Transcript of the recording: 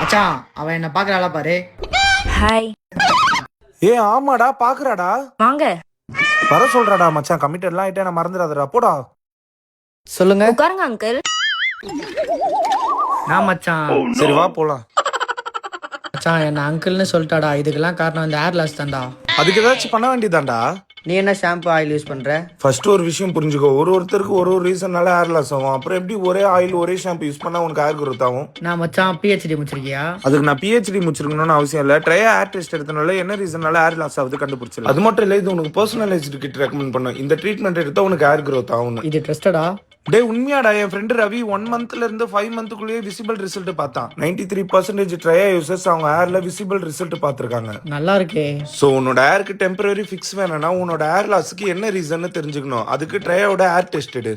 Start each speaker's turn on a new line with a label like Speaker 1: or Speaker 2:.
Speaker 1: மச்சான் அவன் என்ன பாக்குறாளா பாரு.
Speaker 2: ஹாய்.
Speaker 3: ஆமாடா பாக்குறாடா.
Speaker 2: வாங்க
Speaker 3: வர சொல்றாடா மச்சான். கமிட்டட்லாம் ஆயிட்டே நான் மறந்துடாதடா. போடா.
Speaker 1: சொல்லுங்க.
Speaker 2: உட்காருங்க அங்கிள்.
Speaker 1: நான் மச்சான்.
Speaker 3: சரி வா போலாம்.
Speaker 1: மச்சான் என்ன அங்கிள்னு சொல்லிட்டாடா. இதுக்கெல்லாம் காரணம் இந்த ஏர் லாஸ் தான்டா.
Speaker 3: அதுக்கு ஏதாச்சும் பண்ண வேண்டியதாண்டா.
Speaker 1: நீ என்ன ஷாம்பு ஆயில் யூஸ் பண்ற?
Speaker 3: ஃபர்ஸ்ட் ஒரு விஷயம் புரிஞ்சுக்கோ. ஒருத்தருக்கு ஒரு ரீசன்னால ஹேர் லாஸ் ஆகும். அப்புறம் எப்படி ஒரே ஆயில் ஒரே ஷாம்பு யூஸ் பண்ணா உனக்கு ஹேர் growth ஆகும்?
Speaker 1: நான் மச்சான் பிஹெச்டி முடிச்சிருக்கியா?
Speaker 3: அதுக்கு நான் பிஹெச்டி முடிச்சிருக்கணும்னு அவசியம் இல்லை. ட்ரையா ஹேர் டெஸ்ட் எடுத்தனால என்ன ரீசன்னால ஹேர் லாஸ் ஆகுது கண்டுபிடிச்சல. அது மட்டும் இல்லை, இது உனக்கு பர்சனலைஸ்டு கிட்ட ரெக்கமெண்ட் பண்ண இந்த ட்ரீட்மெண்ட் எடுத்தா உனக்கு ஹேர் growth ஆகும்.
Speaker 1: இது ட்ரஸ்டடா?
Speaker 3: டே உண்மையாடா. என் ஃப்ரெண்டு ரவி 1 மந்த்ல இருந்து 5 மந்த்துக்குள்ளேயே விசிபிள் ரிசல்ட் பார்த்தான். 93% ட்ரையா யூசர்ஸ் அவங்க ஹேர்ல விசிபிள் ரிசல்ட் பார்த்திருக்காங்க.
Speaker 1: நல்லா இருக்கே.
Speaker 3: ஸோ உன்னோட ஹேருக்கு டெம்பரரி ஃபிக்ஸ் வேணும்னா உன்னோட ஹேர் லாஸ்க்கு என்ன ரீசன் தெரிஞ்சுக்கணும். அதுக்கு ட்ரையோட ஹேர் டெஸ்ட் எடு.